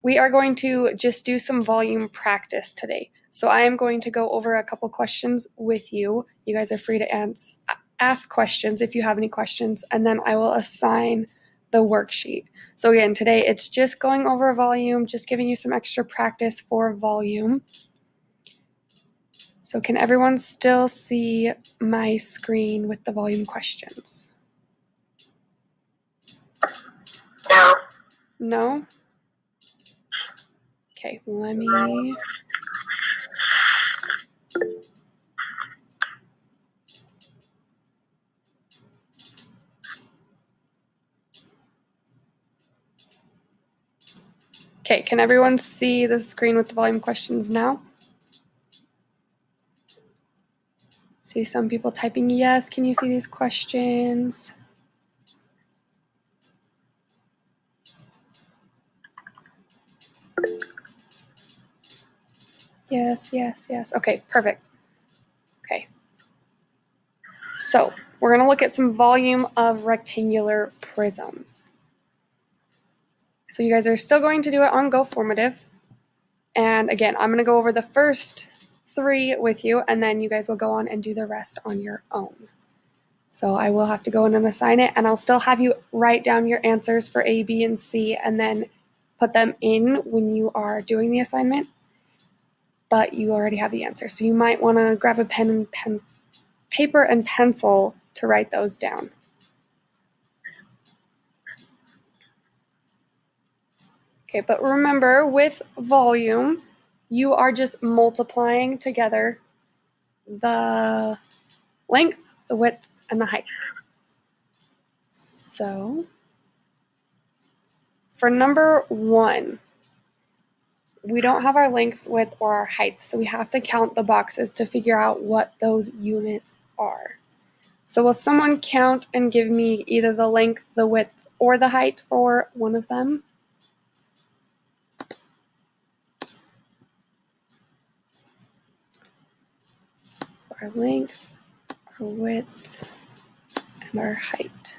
we are going to just do some volume practice today. So I am going to go over a couple questions with you. You guys are free to ask questions if you have any questions, and then I will assign the worksheet. So again, today it's just going over volume, just giving you some extra practice for volume. So can everyone still see my screen with the volume questions? No. No? Okay, let me... Okay, can everyone see the screen with the volume questions now? See some people typing yes. Can you see these questions? Yes, yes, yes. Okay, perfect. Okay. So we're going to look at some volume of rectangular prisms. So you guys are still going to do it on Go Formative. And again, I'm going to go over the first 3 with you, and then you guys will go on and do the rest on your own. So I will have to go in and assign it, and I'll still have you write down your answers for A, B, and C, and then put them in when you are doing the assignment. But you already have the answer. So you might want to grab a paper and pencil to write those down. Okay, but remember, with volume, you are just multiplying together the length, the width, and the height. So for number 1, we don't have our length, width, or our height, so we have to count the boxes to figure out what those units are. So will someone count and give me either the length, the width, or the height for one of them? So our length, our width, and our height.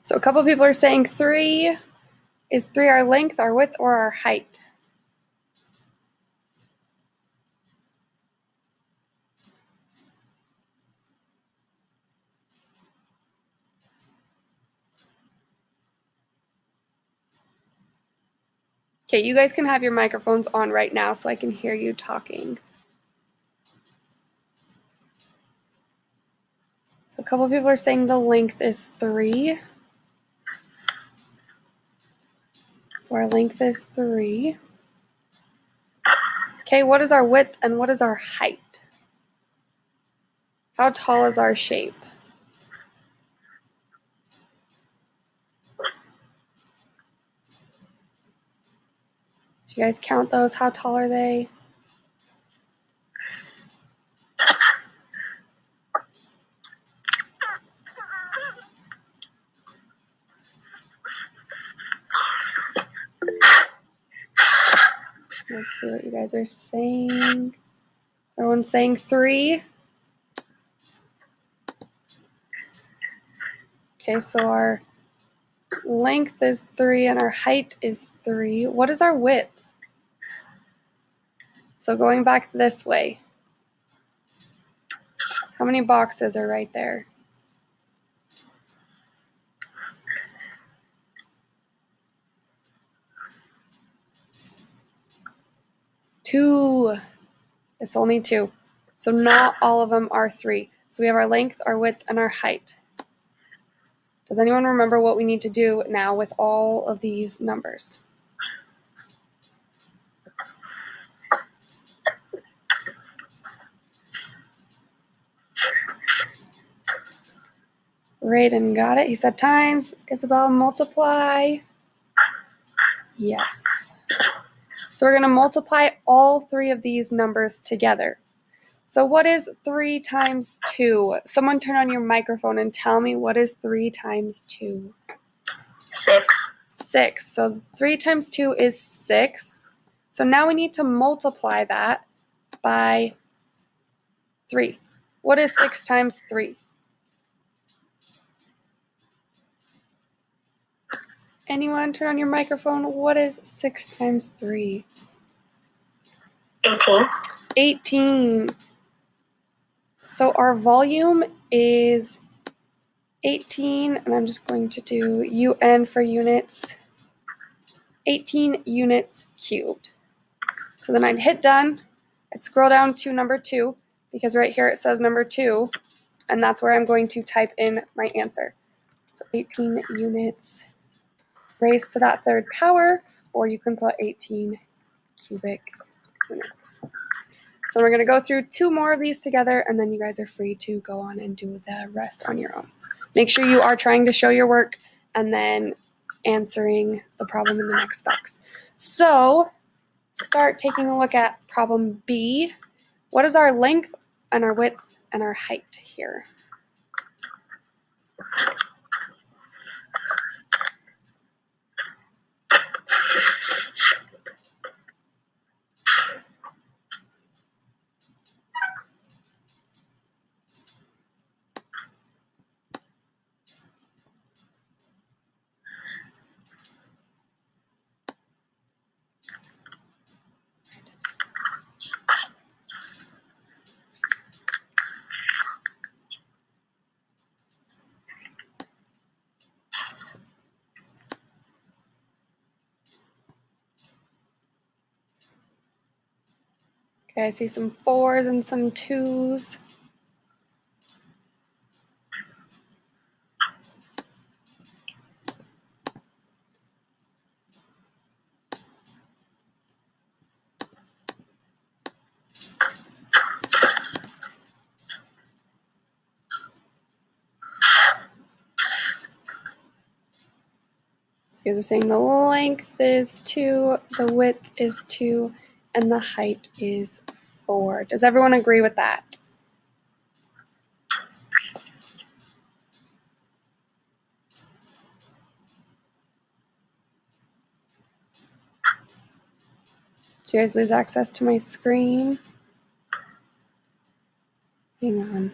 So a couple people are saying 3. Is 3 our length, our width, or our height? Okay, you guys can have your microphones on right now so I can hear you talking. So a couple people are saying the length is 3. So our length is 3. Okay, what is our width and what is our height? How tall is our shape? If you guys count those, how tall are they? Let's see what you guys are saying. Everyone's saying 3. Okay, so our length is 3 and our height is 3. What is our width? So going back this way, how many boxes are right there? 2. It's only 2. So not all of them are 3. So we have our length, our width, and our height. Does anyone remember what we need to do now with all of these numbers? Raiden got it. He said times. Isabel, multiply. Yes. So we're going to multiply all 3 of these numbers together. So what is 3 times 2? Someone turn on your microphone and tell me what is 3 times 2? 6. 6. So 3 times 2 is 6. So now we need to multiply that by 3. What is 6 times 3? Anyone turn on your microphone? What is 6 times 3? 18. 18. So our volume is 18, and I'm just going to do UN for units. 18 units cubed. So then I'd hit done. I'd scroll down to number 2, because right here it says number 2, and that's where I'm going to type in my answer. So 18 units raised to that third power, or you can put 18 cubic units. So we're going to go through 2 more of these together, and then you guys are free to go on and do the rest on your own. Make sure you are trying to show your work and then answering the problem in the next box. So start taking a look at problem B. What is our length and our width and our height here? Okay, I see some 4s and some 2s. You guys are saying the length is 2, the width is 2, and the height is 4. Does everyone agree with that? Did you guys lose access to my screen? Hang on.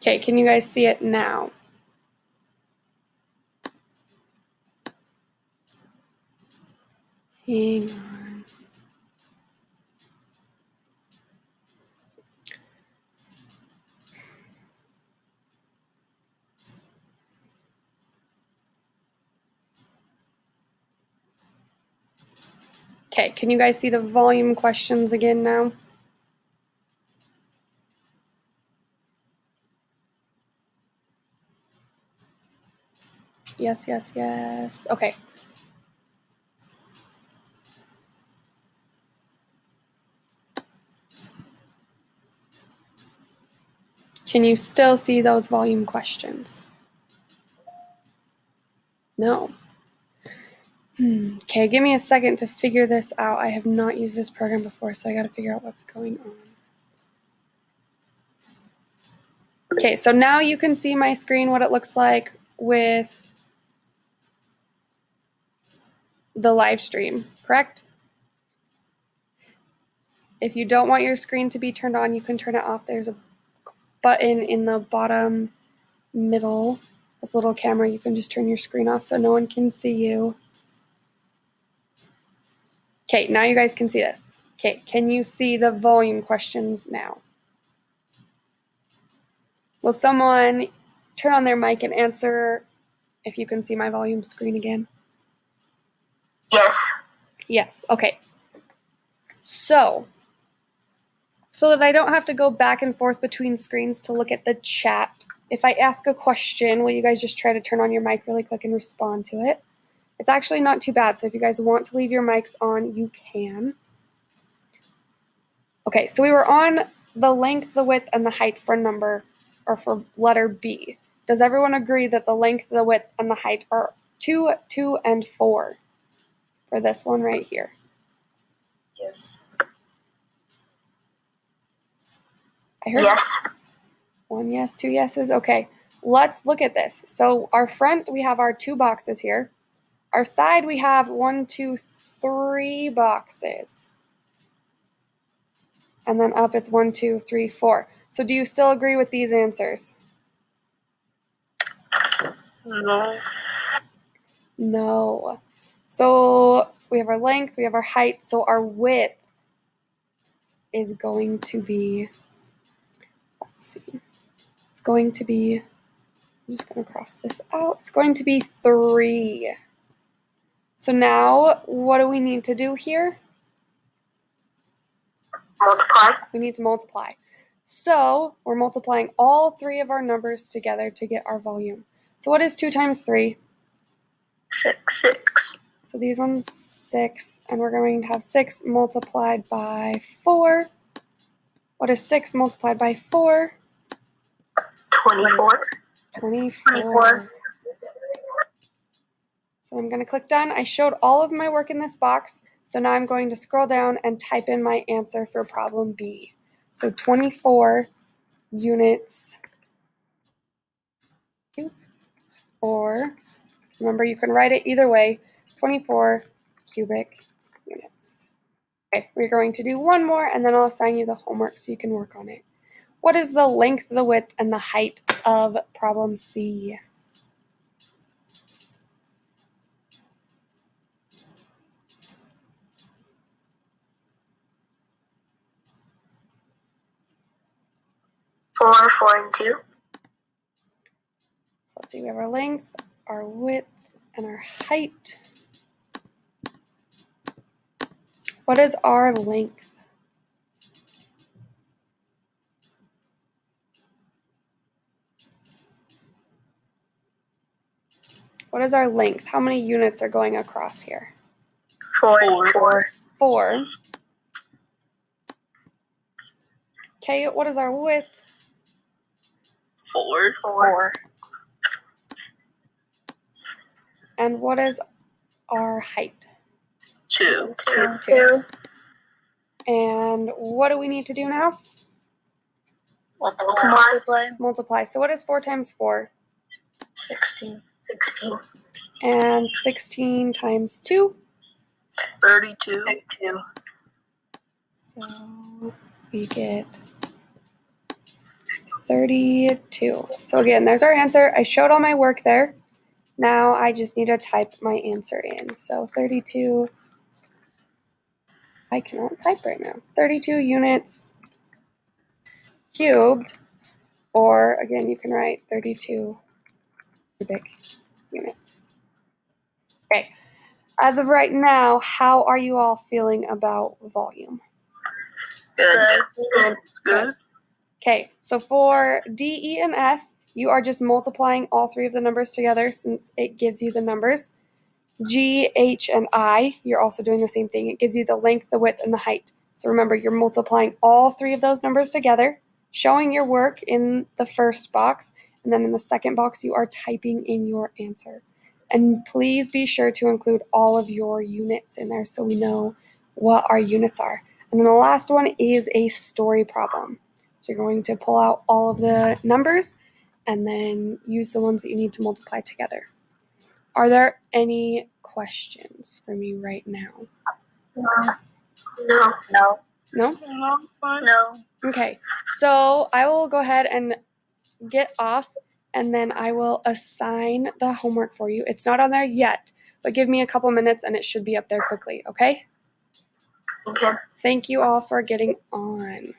Okay, can you guys see it now? Hang on. Okay, can you guys see the volume questions again now? Yes, yes, yes. Okay. Can you still see those volume questions? No. Okay, give me a second to figure this out. I have not used this program before, so I got to figure out what's going on. Okay, so now you can see my screen, what it looks like with the live stream, correct? If you don't want your screen to be turned on, you can turn it off. There's a button in the bottom middle, this little camera. You can just turn your screen off so no one can see you. Okay, now you guys can see this. Okay, can you see the volume questions now? Will someone turn on their mic and answer if you can see my volume screen again? Yes. Yes, okay. So that I don't have to go back and forth between screens to look at the chat, if I ask a question, will you guys just try to turn on your mic really quick and respond to it? It's actually not too bad, so if you guys want to leave your mics on, you can. Okay, so we were on the length, the width, and the height for number, or for letter B. Does everyone agree that the length, the width, and the height are 2, 2, and 4 for this one right here? Yes. I heard Yes. 1 yes, 2 yeses. Okay, let's look at this. So our front, we have our 2 boxes here. Our side, we have 1, 2, 3 boxes. And then up, it's 1, 2, 3, 4. So do you still agree with these answers? No. No. So we have our length, we have our height, so our width is going to be, let's see, it's going to be, I'm just going to cross this out, it's going to be 3. So now, what do we need to do here? Multiply. We need to multiply. So we're multiplying all 3 of our numbers together to get our volume. So what is 2 times 3? 6. So these ones 6, and we're going to have 6 multiplied by 4. What is 6 multiplied by 4? 24. 24. So I'm going to click done. I showed all of my work in this box, so now I'm going to scroll down and type in my answer for problem B. So 24 units cube, or remember you can write it either way, 24 cubic units. Okay, we're going to do one more and then I'll assign you the homework so you can work on it. What is the length, the width, and the height of problem C? Four, and 2. So let's see, we have our length, our width, and our height. What is our length? What is our length? How many units are going across here? 4. 4. Okay, what is our width? 4. And what is our height? 2. 2. And what do we need to do now? Multiply. Multiply. So what is 4 times 4? 16. And 16 times 2? 32. So we get 32. So again, there's our answer. I showed all my work there. Now I just need to type my answer in. So 32, I cannot type right now. 32 units cubed, or again, you can write 32 cubic units. Okay, as of right now, how are you all feeling about volume? Good. Okay, so for D, E, and F, you are just multiplying all 3 of the numbers together since it gives you the numbers. G, H, and I, you're also doing the same thing. It gives you the length, the width, and the height. So remember, you're multiplying all 3 of those numbers together, showing your work in the first box, and then in the second box, you are typing in your answer. And please be sure to include all of your units in there so we know what our units are. And then the last one is a story problem. So you're going to pull out all of the numbers and then use the ones that you need to multiply together. Are there any questions for me right now? No. No? Okay, so I will go ahead and get off, and then I will assign the homework for you. It's not on there yet, but give me a couple minutes and it should be up there quickly, okay? Okay. Thank you all for getting on.